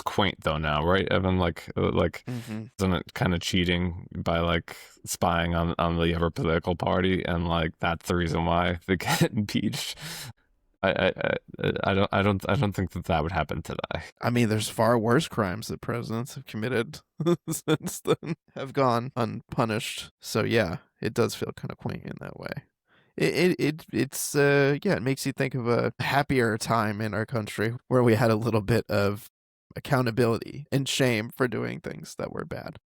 quaint though now, right, Evan? Like isn't it kind of cheating by like spying on the other political party, and like that's the reason why they get impeached? I don't think that would happen today. I mean, there's far worse crimes that presidents have committed since then have gone unpunished. So yeah, it does feel kind of quaint in that way. It's yeah, it makes you think of a happier time in our country where we had a little bit of accountability and shame for doing things that were bad.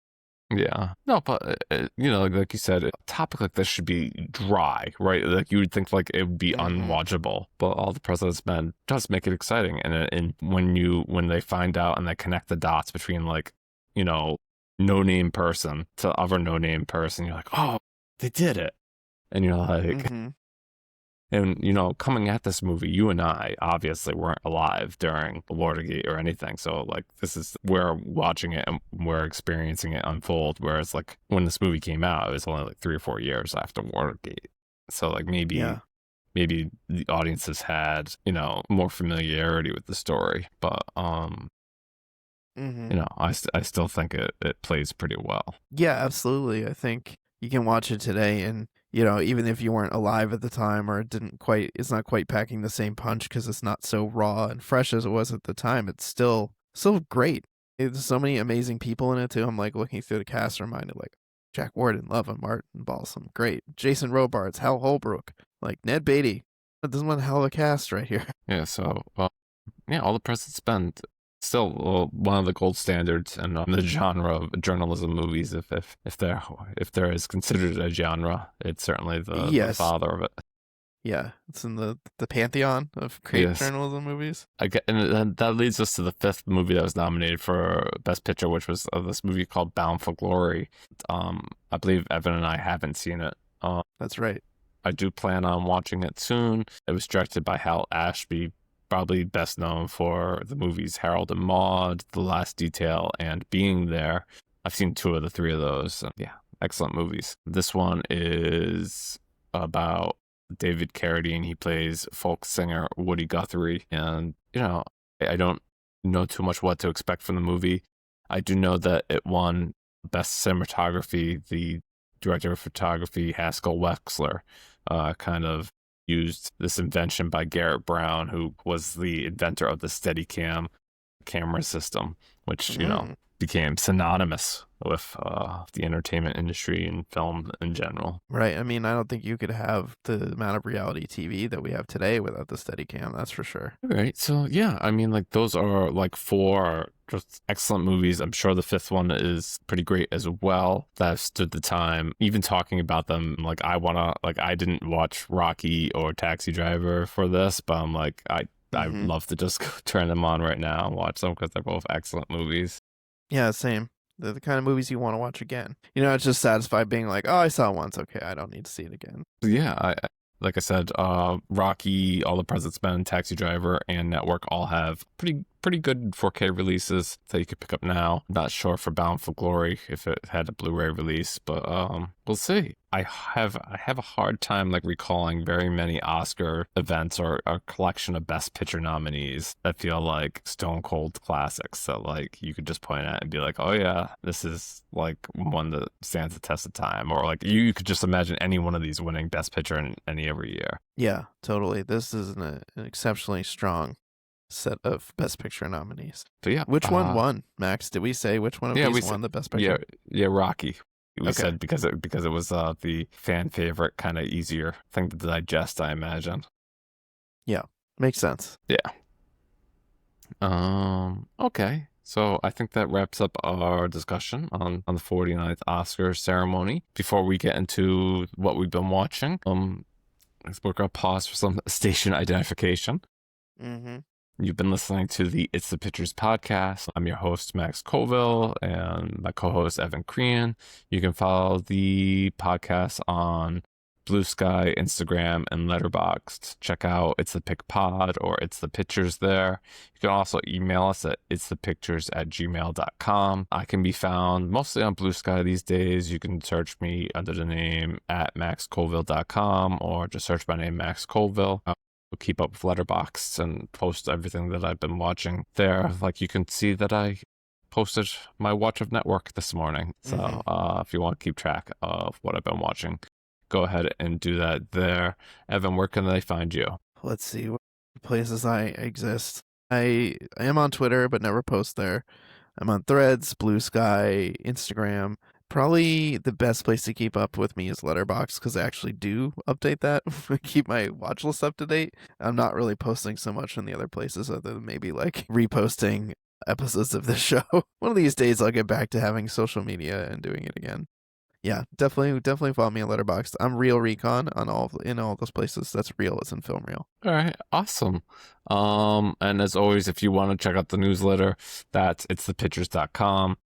Yeah. No, but like you said, a topic like this should be dry, right? Like you would think like it would be Mm-hmm. unwatchable, but All the President's Men does make it exciting. And when they find out and they connect the dots between like, no name person to other no name person, you're like, oh, they did it. And you're like, Mm-hmm. and, coming at this movie, you and I obviously weren't alive during Watergate or anything. So, like, we're watching it and we're experiencing it unfold. Whereas, like, when this movie came out, it was only like 3 or 4 years after Watergate. So, like, Yeah. maybe the audiences had, more familiarity with the story. But, Mm-hmm. I still think it plays pretty well. Yeah, absolutely. I think you can watch it today and even if you weren't alive at the time or it's not quite packing the same punch because it's not so raw and fresh as it was at the time, it's still great. There's so many amazing people in it too. I'm like looking through the cast, reminded like Jack Warden, love him, Martin Balsam, great. Jason Robards, Hal Holbrook, like Ned Beatty. This is one hell of a cast right here. Yeah, so, yeah, All the President's Men still one of the gold standards in the genre of journalism movies. If there is considered a genre, it's certainly the Yes. father of it. Yeah, it's in the pantheon of great Yes, journalism movies. and that leads us to the fifth movie that was nominated for Best Picture, which was this movie called Bound for Glory. I believe Evan and I haven't seen it. That's right. I do plan on watching it soon. It was directed by Hal Ashby, probably best known for the movies Harold and Maude, The Last Detail, and Being There. I've seen 2 of the 3 of those. Yeah, excellent movies. This one is about David Carradine. He plays folk singer Woody Guthrie. And, I don't know too much what to expect from the movie. I do know that it won Best Cinematography. The director of photography, Haskell Wexler, kind of used this invention by Garrett Brown, who was the inventor of the Steadicam camera system, which, became synonymous with the entertainment industry and film in general. Right. I mean, I don't think you could have the amount of reality TV that we have today without the Steadicam. That's for sure. All right. So, yeah, I mean, like, those are like 4 just excellent movies. I'm sure the 5th one is pretty great as well. That have stood the time. Even talking about them, like, I didn't watch Rocky or Taxi Driver for this, but I'm like, I'd love to just go turn them on right now and watch them because they're both excellent movies. Yeah, same. They're the kind of movies you want to watch again. It's just satisfied being like, oh, I saw it once. Okay, I don't need to see it again. Yeah, like I said, Rocky, All the President's Men, Taxi Driver, and Network all have pretty good 4K releases that you could pick up now. Not sure for Bound for Glory if it had a Blu-ray release, but we'll see. I have a hard time like recalling very many Oscar events or a collection of Best Picture nominees that feel like stone cold classics that like you could just point at and be like, oh yeah, this is like one that stands the test of time, or like you could just imagine any one of these winning Best Picture in any every year. Yeah, totally. This is an exceptionally strong set of Best Picture nominees. But yeah, Which one won, Max? Did we say which one of these won the Best Picture? Yeah, Rocky. We Okay. said because it was the fan favorite, kind of easier thing to digest, I imagine. Yeah, makes sense. Yeah. Okay. So I think that wraps up our discussion on the 49th Oscar ceremony. Before we get into what we've been watching, we're gonna pause for some station identification. Mm-hmm. You've been listening to the It's the Pictures podcast. I'm your host, Max Colville, and my co-host, Evan Crean. You can follow the podcast on Blue Sky, Instagram, and Letterboxd. Check out It's the Pic Pod or It's the Pictures there. You can also email us at itsthepictures@gmail.com. I can be found mostly on Blue Sky these days. You can search me under the name at maxcolville.com or just search my name, Max Colville. Keep up with Letterboxd and post everything that I've been watching there. Like you can see that I posted my watch of Network this morning. So if you want to keep track of what I've been watching, go ahead and do that there. Evan, where can they find you? Let's see. places I exist. I am on Twitter, but never post there. I'm on Threads, Blue Sky, Instagram. Probably the best place to keep up with me is Letterboxd because I actually do update that, keep my watch list up to date. I'm not really posting so much in the other places other than maybe like reposting episodes of the show. One of these days I'll get back to having social media and doing it again. Yeah, definitely follow me on Letterboxd. I'm Real Recon on all those places. That's real as in film real. All right, awesome. And as always, if you want to check out the newsletter, that's itsthepictures.com.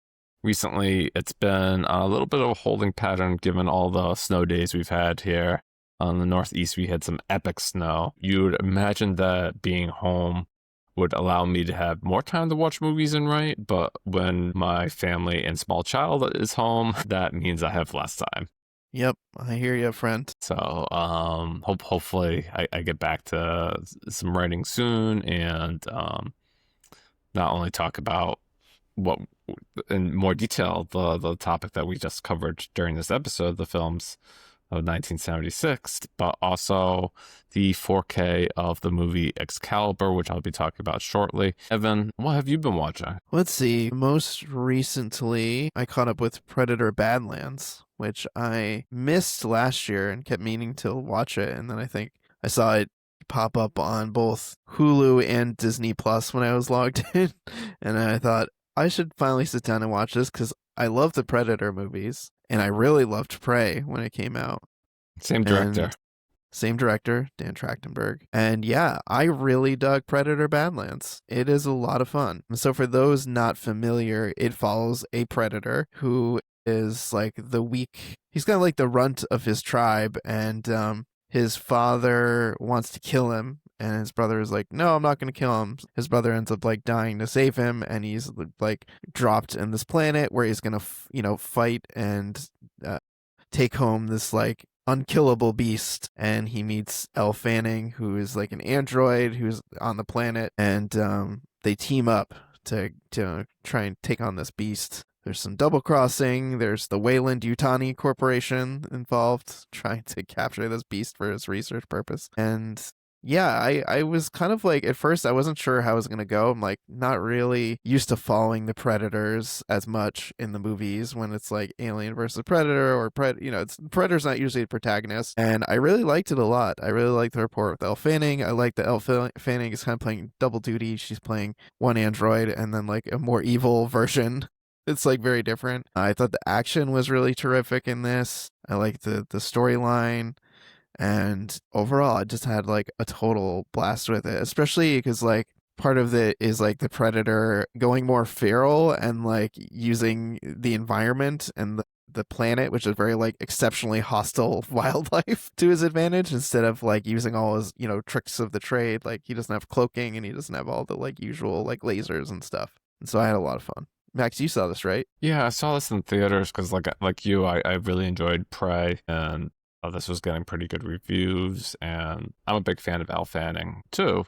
Recently, it's been a little bit of a holding pattern given all the snow days we've had here. On the Northeast, we had some epic snow. You would imagine that being home would allow me to have more time to watch movies and write, but when my family and small child is home, that means I have less time. Yep, I hear you, friend. So hopefully I get back to some writing soon and not only talk about what in more detail the topic that we just covered during this episode, the films of 1976, but also the 4K of the movie Excalibur, which I'll be talking about shortly. Evan, what have you been watching? Let's see. Most recently, I caught up with Predator Badlands, which I missed last year and kept meaning to watch it, and then I think I saw it pop up on both Hulu and Disney Plus when I was logged in, and I thought I should finally sit down and watch this because I love the Predator movies, and I really loved Prey when it came out. Same director. And same director, Dan Trachtenberg. And yeah, I really dug Predator Badlands. It is a lot of fun. So for those not familiar, it follows a predator who is like he's kind of like the runt of his tribe, and his father wants to kill him, and his brother is like, no, I'm not going to kill him. His brother ends up like dying to save him, and he's like dropped in this planet where he's going to fight and take home this like unkillable beast. And he meets Elle Fanning, who is like an android who's on the planet, and they team up to try and take on this beast. There's some double crossing. There's the Wayland Yutani Corporation involved trying to capture this beast for his research purpose. And yeah, I was kind of like, at first I wasn't sure how it was going to go. I'm like not really used to following the Predators as much in the movies when it's like Alien versus Predator or Predator's not usually the protagonist. And I really liked it a lot. I really liked the rapport with Elle Fanning. I like that Elle Fanning is kind of playing double duty. She's playing one android and then like a more evil version. It's like very different. I thought the action was really terrific in this. I liked the storyline. And overall, I just had like a total blast with it, especially because like part of it is like the predator going more feral and like using the environment and the planet, which is very like exceptionally hostile wildlife to his advantage instead of like using all his, tricks of the trade. Like he doesn't have cloaking and he doesn't have all the like usual like lasers and stuff. And so I had a lot of fun. Max, you saw this, right? Yeah, I saw this in theaters because like you, I really enjoyed Prey, and this was getting pretty good reviews, and I'm a big fan of Elle Fanning too,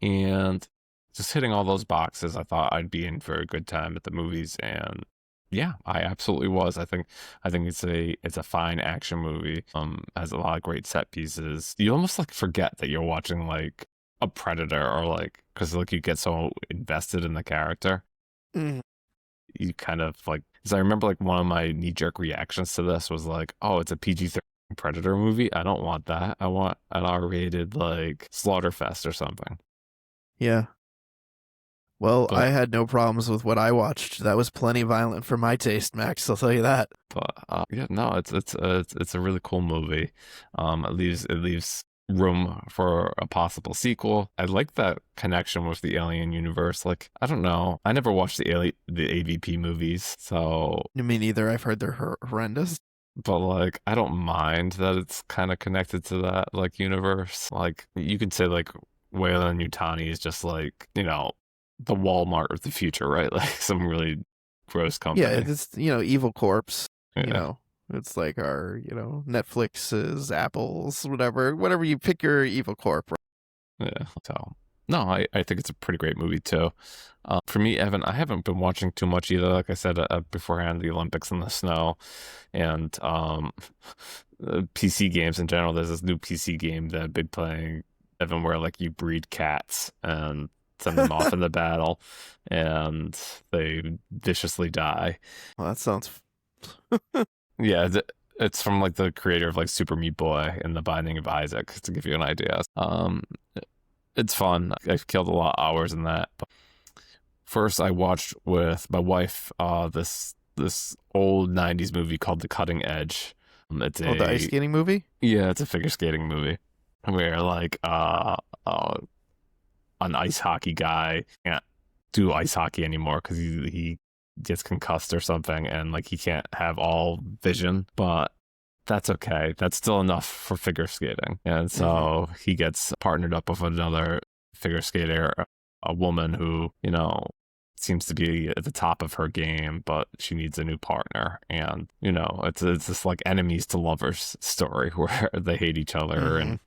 and just hitting all those boxes, I thought I'd be in for a good time at the movies, and yeah, I absolutely was. I think it's a fine action movie. Has a lot of great set pieces. You almost like forget that you're watching like a Predator, or like because like you get so invested in the character. Mm. You kind of like, because I remember like one of my knee-jerk reactions to this was like, oh, it's a PG-13 Predator movie. I don't want that. I want an R-rated like Slaughterfest or something. Yeah. Well, I had no problems with what I watched. That was plenty violent for my taste, Max. I'll tell you that. But yeah, no, it's a really cool movie. It leaves room for a possible sequel. I like that connection with the Alien universe. Like, I don't know. I never watched the AVP movies, so Me neither. I've heard they're horrendous. But like, I don't mind that it's kind of connected to that like universe. Like, you could say like Wayland Yutani is just like, the Walmart of the future, right? Like some really gross company. Yeah, it's Evil Corpse. Yeah. It's like our Netflix's, Apple's, whatever you pick your Evil Corp. Right? Yeah. So no, I think it's a pretty great movie too. For me, Evan, I haven't been watching too much either. Like I said beforehand, the Olympics and the snow, and PC games in general. There's this new PC game that I've been playing Evan, where like you breed cats and send them off into battle, and they viciously die. Well, that sounds. Yeah, it's from like the creator of like Super Meat Boy and The Binding of Isaac, to give you an idea. It's fun. I've killed a lot of hours in that. But first, I watched with my wife this old '90s movie called The Cutting Edge. It's the ice skating movie? Yeah, it's a figure skating movie where like an ice hockey guy can't do ice hockey anymore because he gets concussed or something, and like he can't have all vision, but that's okay. That's still enough for figure skating. And so he gets partnered up with another figure skater, a woman who, you know, seems to be at the top of her game, but she needs a new partner. And, you know, it's this like enemies to lovers story where they hate each other. And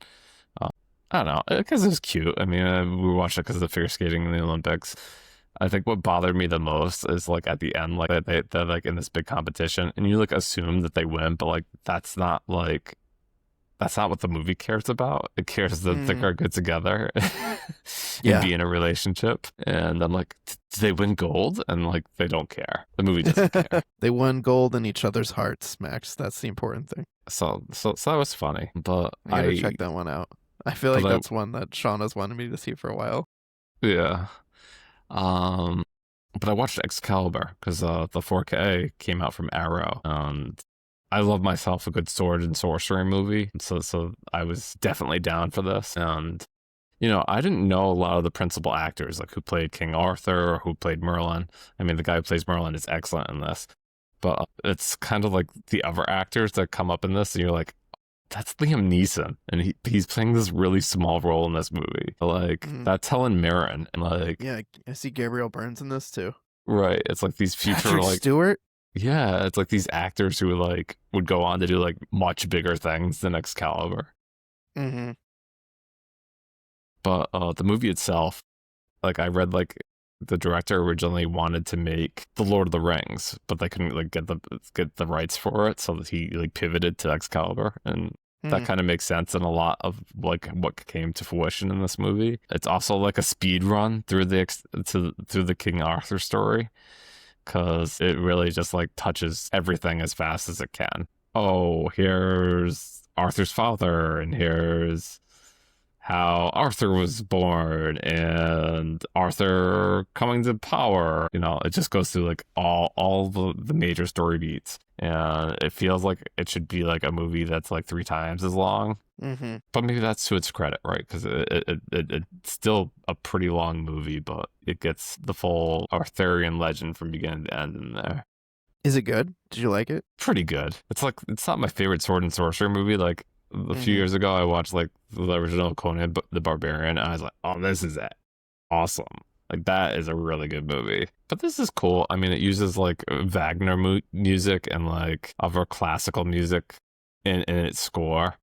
I don't know, because it was cute. I mean, we watched it because of the figure skating in the Olympics. I think what bothered me the most is like at the end, like they're like in this big competition, and you like assume that they win, but like that's not what the movie cares about. It cares that they are good together and be in a relationship. And I'm like, did they win gold? And like they don't care. The movie doesn't care. They won gold in each other's hearts, Max. That's the important thing. So that was funny, but I gotta check that one out. I feel like that's one that Sean has wanted me to see for a while. Yeah. But I watched Excalibur because the 4K came out from Arrow, and I love myself a good sword and sorcery movie, so I was definitely down for this. And you know, I didn't know a lot of the principal actors, like who played King Arthur or who played Merlin. I mean, the guy who plays Merlin is excellent in this, but it's kind of like the other actors that come up in this, and you're like, that's Liam Neeson, and he's playing this really small role in this movie. Like that's Helen Mirren, and like I see Gabriel Byrne's in this too. Right, it's like these future Patrick like Stewart. Yeah, it's like these actors who like would go on to do like much bigger things than Excalibur. But the movie itself, like I read like the director originally wanted to make The Lord of the Rings, but they couldn't like get the rights for it, so that he like pivoted to Excalibur, and that kind of makes sense in a lot of like what came to fruition in this movie. It's also like a speed run through the King Arthur story, because it really just like touches everything as fast as it can. Oh, here's Arthur's father, and here's how Arthur was born, and Arthur coming to power. You know, it just goes through like all the major story beats, and it feels like it should be like a movie that's like 3 times as long. But maybe that's to its credit, right? Because it's still a pretty long movie, but it gets the full Arthurian legend from beginning to end in there. Is it good? Did you like it? Pretty good. It's like, it's not my favorite sword and sorcery movie. Like a few years ago, I watched like the original Conan the Barbarian, and I was like, oh, this is awesome. Like that is a really good movie. But this is cool. I mean, it uses like Wagner music and like other classical music in its score,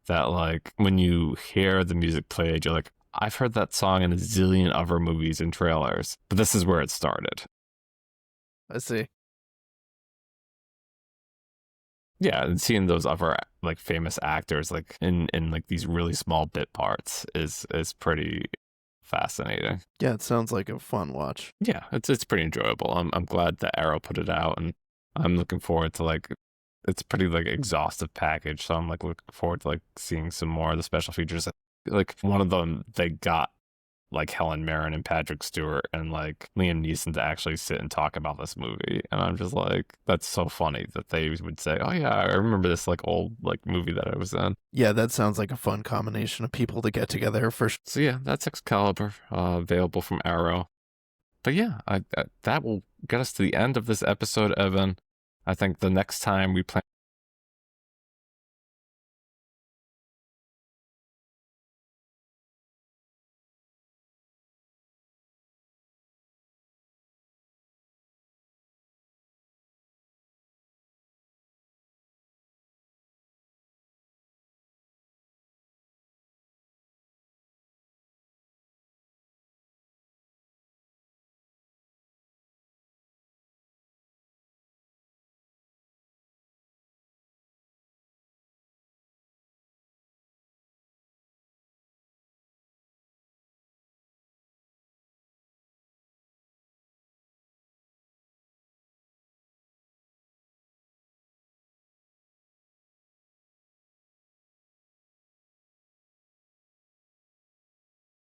that like when you hear the music played, you're like, I've heard that song in a zillion other movies and trailers, but this is where it started. I see. Yeah, and seeing those other like famous actors like in like these really small bit parts is pretty fascinating. Yeah, it sounds like a fun watch. Yeah, it's pretty enjoyable. I'm glad that Arrow put it out, and I'm looking forward to like, it's pretty like exhaustive package, so I'm like looking forward to like seeing some more of the special features. Like one of them, they got like Helen Mirren and Patrick Stewart and like Liam Neeson to actually sit and talk about this movie, and I'm just like, that's so funny that they would say, oh yeah, I remember this like old like movie that I was in. Yeah, that sounds like a fun combination of people to get together for sure. So yeah, that's Excalibur, available from Arrow. But yeah, that will get us to the end of this episode, Evan. I think the next time we plan